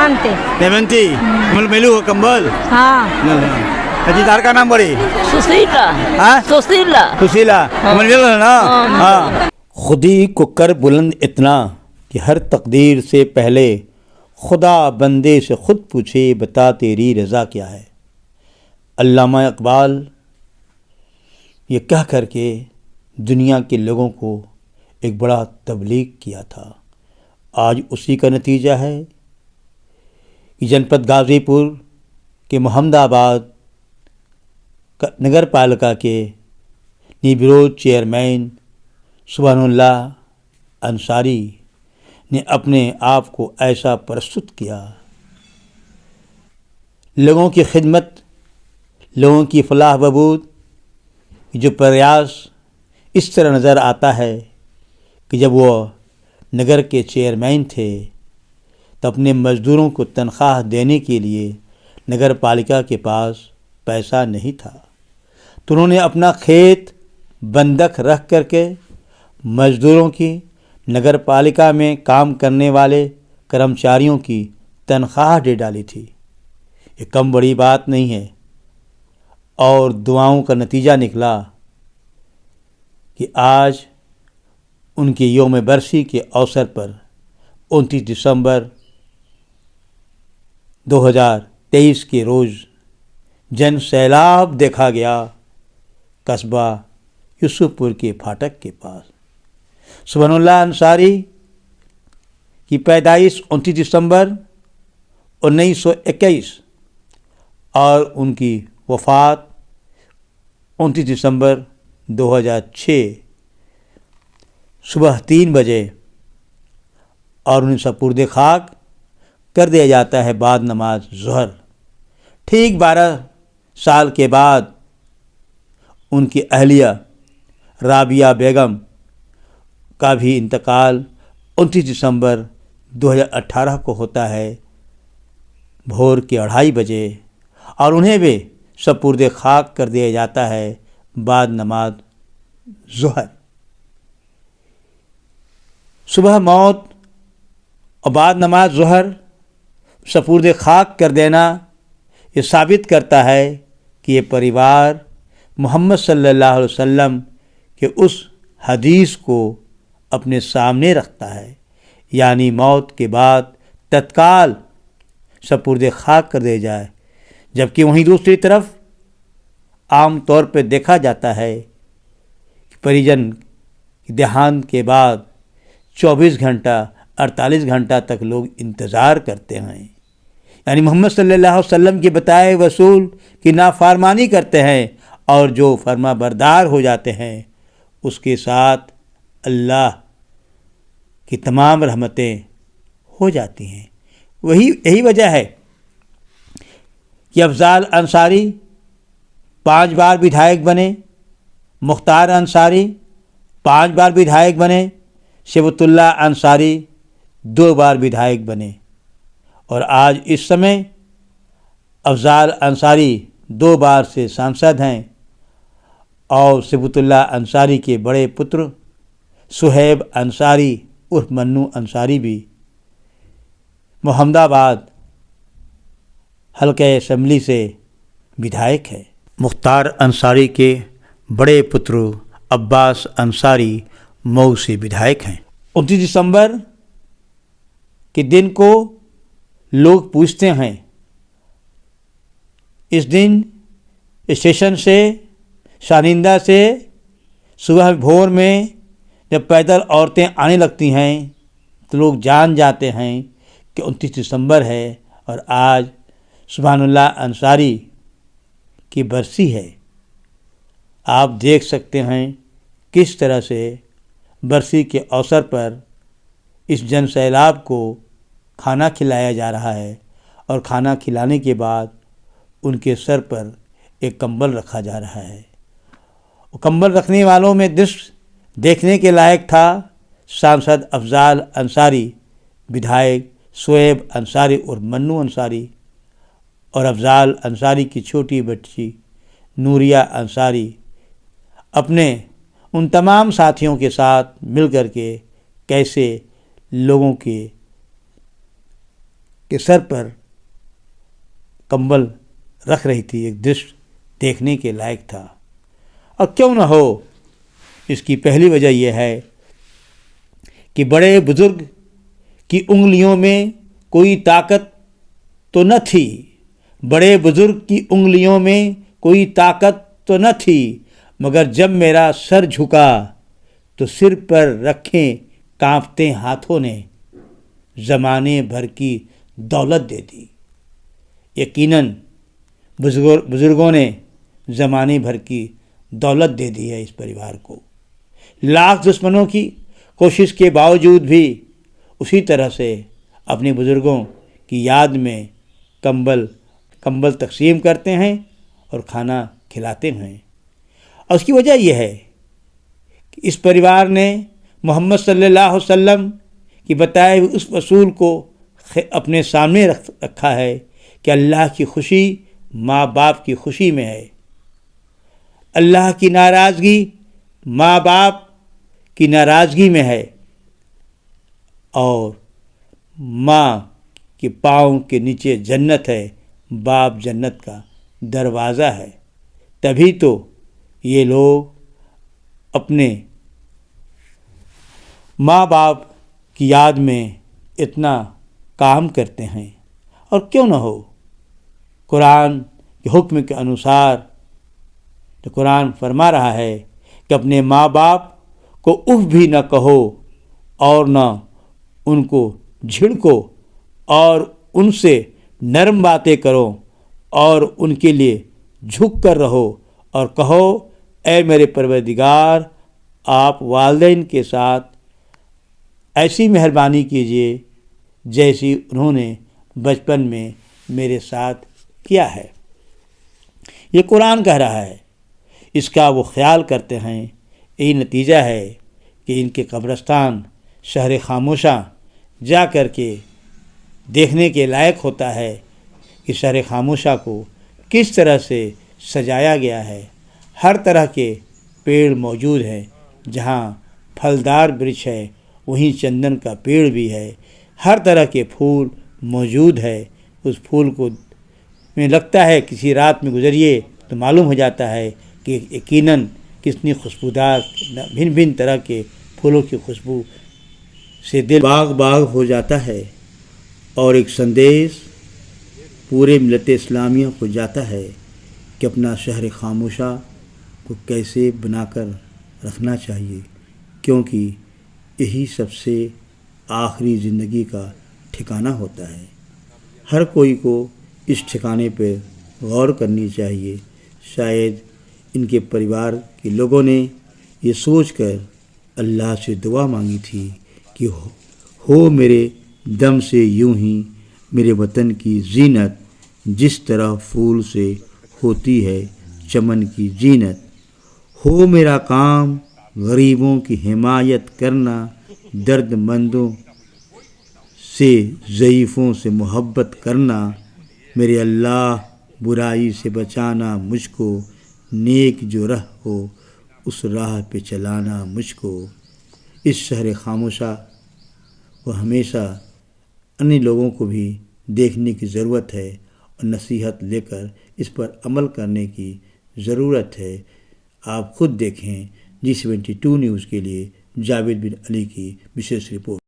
Levante. Levante, melu kembal. हाँ. खरीदार का नाम बड़ी सुशीला हाँ सुशीला सुशीला मelu ना हाँ खुदी को कर बुलंद इतना कि हर तकदीर से पहले खुदा बंदे से खुद पूछे बता तेरी रज़ा क्या है। अल्लामा इकबाल ये कह करके दुनिया के लोगों को एक बड़ा तबलीग किया था। आज उसी का नतीजा है कि जनपद गाज़ीपुर के मोहम्मदाबाद नगर पालिका के निबिरोज चेयरमैन सुभानुल्लाह अंसारी ने अपने आप को ऐसा प्रस्तुत किया। लोगों की खिदमत, लोगों की फलाह बहबूद जो प्रयास इस तरह नज़र आता है कि जब वो नगर के चेयरमैन थे तो अपने मज़दूरों को तनख्वाह देने के लिए नगर पालिका के पास पैसा नहीं था, तो उन्होंने अपना खेत बंधक रख करके मज़दूरों की, नगर पालिका में काम करने वाले कर्मचारियों की तनख्वाह दे डाली थी। ये कम बड़ी बात नहीं है। और दुआओं का नतीजा निकला कि आज उनके यौम बरसी के अवसर पर 29 दिसंबर 2023 के रोज़ जन सैलाब देखा गया कस्बा यूसुफपुर के फाटक के पास। सुभानुल्लाह अंसारी की पैदाइश 29 दिसंबर 1921 और उनकी वफ़ात 29 दिसंबर 2006 सुबह 3 बजे और उन्हें सपुर्द खाक कर दिया जाता है बाद नमाज ज़ोहर। ठीक 12 साल के बाद उनकी अहलिया राबिया बेगम का भी इंतकाल 29 दिसंबर 2018 को होता है भोर के 2:30 बजे और उन्हें भी सपुर्द खाक कर दिया जाता है बाद नमाज ज़ोहर। सुबह मौत और बाद नमाज ज़ोहर सपुर्द खाक कर देना ये साबित करता है कि ये परिवार मोहम्मद सल्लल्लाहु अलैहि वसल्लम के उस हदीस को अपने सामने रखता है, यानी मौत के बाद तत्काल सपुर्द खाक कर दे जाए। जबकि वहीं दूसरी तरफ आम तौर पर देखा जाता है कि परिजन देहांत के बाद 24 घंटा 48 घंटा तक लोग इंतज़ार करते हैं, यानी मोहम्मद सल्लल्लाहु अलैहि वसल्लम के बताए वसूल की नाफरमानी करते हैं और जो फर्मा बरदार हो जाते हैं उसके साथ अल्लाह की तमाम रहमतें हो जाती हैं। यही वजह है कि अफजाल अंसारी 5 बार विधायक बने, मुख्तार अंसारी 5 बार विधायक बने, शेबतुल्लाह अंसारी 2 बार विधायक बने और आज इस समय अफजाल अंसारी 2 बार से सांसद हैं और शेबतुल्लाह अंसारी के बड़े पुत्र सुहेब अंसारी उर्फ मन्नू अंसारी भी मोहम्मदाबाद हल्के असम्बली से विधायक है। मुख्तार अंसारी के बड़े पुत्र अब्बास अंसारी मऊ से विधायक हैं। 29 दिसंबर के दिन को लोग पूछते हैं, इस दिन स्टेशन से शानिंदा से सुबह भोर में जब पैदल औरतें आने लगती हैं तो लोग जान जाते हैं कि 29 दिसंबर है और आज सुभानुल्लाह अंसारी की बरसी है। आप देख सकते हैं किस तरह से बरसी के अवसर पर इस जन सैलाब को खाना खिलाया जा रहा है और खाना खिलाने के बाद उनके सर पर एक कंबल रखा जा रहा है। कंबल रखने वालों में दृश्य देखने के लायक था सांसद अफजाल अंसारी, विधायक शोएब अंसारी और मन्नू अंसारी और अफजाल अंसारी की छोटी बच्ची नूरिया अंसारी अपने उन तमाम साथियों के साथ मिल कर के कैसे लोगों के کے سر پر کمبل رکھ رہی تھی، ایک دش دیکھنے کے لائق تھا۔ اور کیوں نہ ہو، اس کی پہلی وجہ یہ ہے کہ بڑے بزرگ کی انگلیوں میں کوئی طاقت تو نہ تھی، بڑے بزرگ کی انگلیوں میں کوئی طاقت تو نہ تھی، مگر جب میرا سر جھکا تو سر پر رکھے کانپتے ہاتھوں نے زمانے بھر کی دولت دے دی۔ یقیناً بزرگوں نے زمانے بھر کی دولت دے دی ہے اس پریوار کو۔ لاکھ دشمنوں کی کوشش کے باوجود بھی اسی طرح سے اپنے بزرگوں کی یاد میں کمبل تقسیم کرتے ہیں اور کھانا کھلاتے ہیں۔ اور اس کی وجہ یہ ہے کہ اس پریوار نے محمد صلی اللہ علیہ وسلم کی بتائے ہوئے اس اصول کو اپنے سامنے رکھا ہے کہ اللہ کی خوشی ماں باپ کی خوشی میں ہے، اللہ کی ناراضگی ماں باپ کی ناراضگی میں ہے، اور ماں کے پاؤں کے نیچے جنت ہے، باپ جنت کا دروازہ ہے۔ تبھی تو یہ لوگ اپنے ماں باپ کی یاد میں اتنا کام کرتے ہیں۔ اور کیوں نہ ہو، قرآن کے حکم کے انوسار تو قرآن فرما رہا ہے کہ اپنے ماں باپ کو اف بھی نہ کہو اور نہ ان کو جھڑکو، اور ان سے نرم باتیں کرو اور ان کے لیے جھک کر رہو، اور کہو اے میرے پروردگار، آپ والدین کے ساتھ ایسی مہربانی کیجیے جیسی انہوں نے بچپن میں میرے ساتھ کیا ہے۔ یہ قرآن کہہ رہا ہے، اس کا وہ خیال کرتے ہیں۔ یہی نتیجہ ہے کہ ان کے قبرستان شہر خاموشاں جا کر کے دیکھنے کے لائق ہوتا ہے کہ شہر خاموشاں کو کس طرح سے سجایا گیا ہے۔ ہر طرح کے پیڑ موجود ہیں، جہاں پھلدار برچ ہے وہیں چندن کا پیڑ بھی ہے، ہر طرح کے پھول موجود ہے۔ اس پھول کو میں لگتا ہے کسی رات میں گزریے تو معلوم ہو جاتا ہے کہ یقیناً کتنی خوشبودار بھن بھن طرح کے پھولوں کی خوشبو سے دل باغ ہو جاتا ہے، اور ایک سندیش پورے ملت اسلامیہ کو جاتا ہے کہ اپنا شہر خاموشہ کو کیسے بنا کر رکھنا چاہیے، کیونکہ یہی سب سے آخری زندگی کا ٹھکانہ ہوتا ہے۔ ہر کوئی کو اس ٹھکانے پہ غور کرنی چاہیے۔ شاید ان کے پریوار کے لوگوں نے یہ سوچ کر اللہ سے دعا مانگی تھی کہ ہو میرے دم سے یوں ہی میرے وطن کی زینت، جس طرح پھول سے ہوتی ہے چمن کی زینت۔ ہو میرا کام غریبوں کی حمایت کرنا، درد مندوں سے ضعیفوں سے محبت کرنا، میرے اللہ برائی سے بچانا مجھ کو، نیک جو راہ ہو اس راہ پہ چلانا مجھ کو۔ اس شہر خاموشہ کو ہمیشہ انہی لوگوں کو بھی دیکھنے کی ضرورت ہے اور نصیحت لے کر اس پر عمل کرنے کی ضرورت ہے۔ آپ خود دیکھیں۔ G72 نیوز کے لیے جاوید بن علی کی وشیش رپورٹ۔